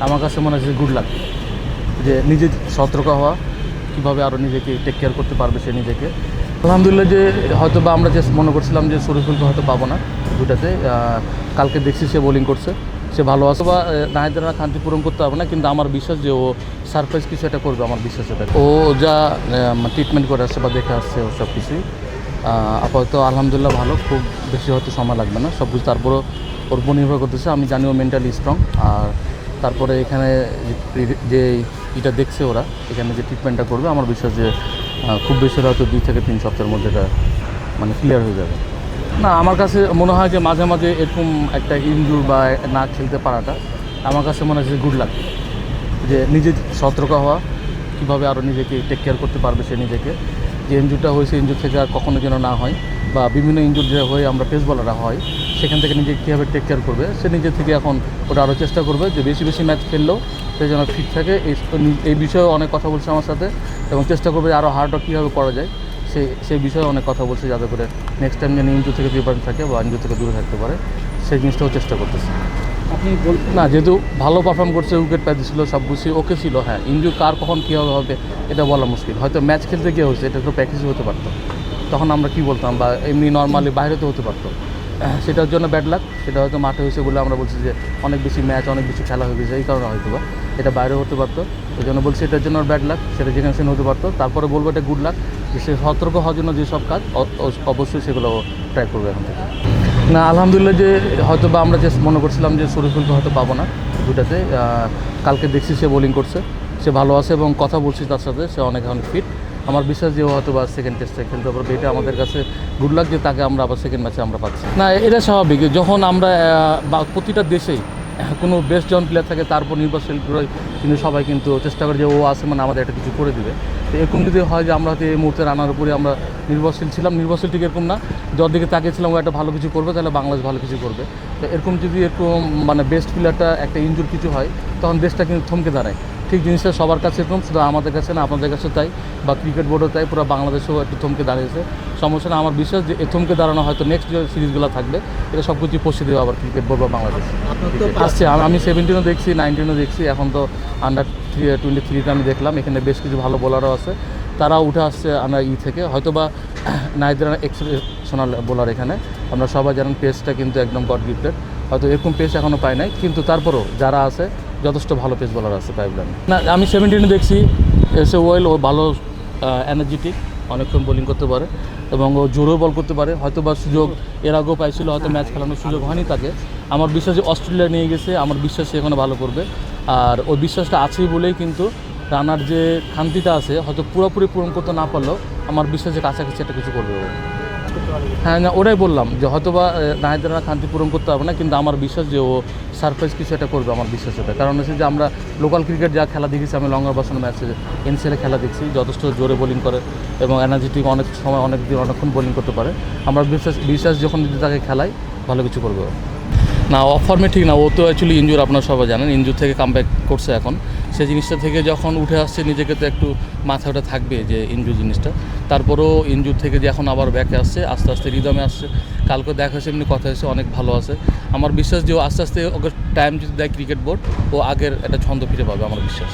আমার কাছে মনে হচ্ছে গুড লাক, যে নিজে সতর্ক হওয়া, কীভাবে আরও নিজেকে টেক কেয়ার করতে পারবে সে নিজেকে। আলহামদুলিল্লাহ, যে হয়তো বা আমরা যে মনে করছিলাম যে শরীফুলকে হয়তো পাবো না দুটাতে, কালকে দেখছি সে বোলিং করছে, সে ভালো আছে, বা নাহিদ রানা খান্তি পূরণ করতে পারবে না, কিন্তু আমার বিশ্বাস যে ও সারপ্রাইজ কিছু একটা করবে। আমার বিশ্বাস এটা, ও যা ট্রিটমেন্ট করে আসছে বা দেখে আসছে ও সব কিছুই আপাতত আলহামদুলিল্লাহ ভালো, খুব বেশি হয়তো সময় লাগবে না সব কিছু। তারপরও ওর উপর নির্ভর করতেছে, আমি জানি ও মেন্টালি স্ট্রং। আর তারপরে এখানে যে এটা দেখছে ওরা, এখানে যে ট্রিটমেন্টটা করবে, আমার বিশ্বাস যে খুব বেশি হয়তো 2 থেকে 3 সপ্তাহের মধ্যে এটা মানে ক্লিয়ার হয়ে যাবে। না, আমার কাছে মনে হয় যে মাঝে মাঝে এরকম একটা ইনজুর বা না খেলতে পারাটা আমার কাছে মনে হচ্ছে গুড লাক, যে নিজে সতর্ক হওয়া, কীভাবে আরও নিজেকে টেক কেয়ার করতে পারবে সে নিজেকে। যে ইনজুরটা হয়েছে, ইনজুর থেকে আর কখনো যেন না হয়, বা বিভিন্ন ইনজুর যে হয়ে আমরা পেস বলাররা হয়, সেখান থেকে নিজেকে কীভাবে টেক কেয়ার করবে সে নিজে থেকে এখন ওটা আরও চেষ্টা করবে, যে বেশি বেশি ম্যাচ খেললেও সে যেন ফিট থাকে। এই বিষয়ে অনেক কথা বলছে আমার সাথে, এবং চেষ্টা করবে আরও হার্ড ওয়ার্ক কীভাবে করা যায় সেই বিষয়ে অনেক কথা বলছে, যাতে করে নেক্সট টাইম যেন ইনজুর থেকে প্রিপারেশন থাকে বা ইনজুর থেকে দূরে থাকতে পারে, সেই জিনিসটাও চেষ্টা করতেছে। আপনি না, যেহেতু ভালো পারফর্ম করছে, উইকেট পাই দিয়েছিল, সব কিছু ওকে ছিল। হ্যাঁ, ইনজুর কার কখন কীভাবে হবে এটা বলা মুশকিল। হয়তো ম্যাচ খেলতে গিয়ে হয়েছে, এটা তো প্র্যাকটিস হতে পারতো, তখন আমরা কী বলতাম, বা এমনি নর্মালি বাইরেতে হতে পারতো। সেটার জন্য ব্যাড লাক, সেটা হয়তো মাঠে হয়েছে বলে আমরা বলছি যে অনেক বেশি ম্যাচ, অনেক বেশি খেলা হয়ে গেছে, এই কারণে হয়তো বা এটা বাইরে হতে পারতো। এই জন্য বলছি এটার জন্য ব্যাড লাক, সেটা যেখানে সেখানে হতে পারতো। তারপরে বলবো এটা গুড লাক, যে সে সতর্ক হওয়ার জন্য যেসব কাজ অবশ্যই সেগুলো ট্রাই করবে এখন থেকে। না, আলহামদুলিল্লাহ, যে হয়তো বা আমরা যে মনে করছিলাম যে শরীফুলকে হয়তো পাবো না দুটাতে, কালকে দেখছি সে বোলিং করছে, সে ভালো আছে, এবং কথা বলছি তার সাথে, সে অনেক ফিট। আমার বিশ্বাস যে ও হয়তো বা সেকেন্ড টেস্টে খেলতে পারবে, এটা আমাদের কাছে গুড লাক, যে তাকে আমরা আবার সেকেন্ড ম্যাচে আমরা পাচ্ছি। না, এটা স্বাভাবিক, যখন আমরা বা প্রতিটা দেশেই কোনো বেস্ট জন প্লেয়ার থাকে, তারপর নির্ভরশীল করে কিন্তু সবাই কিন্তু চেষ্টা করে যে ও আসে মানে আমাদের একটা কিছু করে দেবে। তো এরকম যদি হয় যে আমরা হয়তো এই মুহূর্তে রানার উপরে আমরা নির্ভরশীল ছিলাম, নির্ভরশীল ঠিক এরকম না, যার দিকে তাকিয়েছিলাম ও একটা ভালো কিছু করবে, তাহলে বাংলাদেশ ভালো কিছু করবে। তো এরকম যদি এরকম মানে বেস্ট প্লেয়ারটা একটা ইনজুর কিছু হয়, তখন দেশটা কিন্তু থমকে দাঁড়ায়। ঠিক জিনিসটা সবার কাছে এরকম, শুধু আমাদের কাছে না, আপনাদের কাছে তাই, বা ক্রিকেট বোর্ডও তাই, পুরো বাংলাদেশেও একটু থমকে দাঁড়িয়েছে। সমস্যা না, আমার বিশ্বাস যে এই থমকে দাঁড়ানো হয়তো নেক্সট যে সিরিজগুলো থাকবে এটা সব কিছু পৌঁছে দেবে আবার ক্রিকেট বোর্ড বা বাংলাদেশ আসছে। আমি 17ও দেখছি, 19ও দেখছি, এখন তো আন্ডার 23তে আমি দেখলাম, এখানে বেশ কিছু ভালো বোলারও আছে, তারাও উঠে আসছে আমরা থেকে। হয়তো বা নাহিদ রানা এক্সেপশনাল বোলার, এখানে আমরা সবাই জানেন পেসটা কিন্তু একদম গড গিফটেড, হয়তো এরকম পেস এখনও পাই নাই, কিন্তু তারপরও যারা আছে যথেষ্ট ভালো পেস বোলার আছে পাইপলাইনে। না, আমি 17 দেখছি, এসে ওয়েল, ও ভালো এনার্জেটিক, অনেকক্ষণ বোলিং করতে পারে, এবং ও জোরেও বল করতে পারে। হয়তো বা সুযোগ এর আগেও পাইছিল, হয়তো ম্যাচ খেলানোর সুযোগ হয়নি তাকে। আমার বিশ্বাস যে অস্ট্রেলিয়া নিয়ে গেছে, আমার বিশ্বাস সে এখানে ভালো করবে, আর ওই বিশ্বাসটা আছেই বলেই কিন্তু রানার যে খান্তিটা আছে, হয়তো পুরোপুরি পূরণ করতে না পারলেও আমার বিশ্বাস যে কাছাকাছি একটা কিছু করবে। হ্যাঁ, না, ওটাই বললাম যে হয়তো বা নাহিদ রানা খান্তি পূরণ করতে পারবে না, কিন্তু আমার বিশ্বাস যে ও সারপ্রাইজ কিছু একটা করবে। আমার বিশ্বাস এটা, কারণ হচ্ছে যে আমরা লোকাল ক্রিকেট যা খেলা দেখেছি, আমি লঙ্গার বাসন ম্যাচে এনসিএলে খেলা দেখছি, যথেষ্ট জোরে বোলিং করে এবং এনার্জেটিক, অনেক সময় অনেক দিন অনেকক্ষণ বোলিং করতে পারে। আমরা বিশ্বাস যখন যদি তাকে খেলায় ভালো কিছু করবে। না, অফ ফর্মে ঠিক না, ও তো অ্যাকচুয়ালি ইনজুর, আপনারা সবাই জানেন, ইনজুর থেকে কামব্যাক করছে এখন। সেই জিনিসটা থেকে যখন উঠে আসছে, নিজেকে তো একটু মাথায় ওটা থাকবে যে ইনজুর জিনিসটা। তারপরেও ইনজুর থেকে যে এখন আবার ব্যাকে আসছে, আস্তে আস্তে রিদমে আসছে, কালকে দেখা হয়েছে, এমনি কথা হয়েছে, অনেক ভালো আছে। আমার বিশ্বাস যে ও আস্তে আস্তে ওকে টাইম যদি দেয় ক্রিকেট বোর্ড, ও আগের একটা ছন্দ ফিরে পাবে, আমার বিশ্বাস।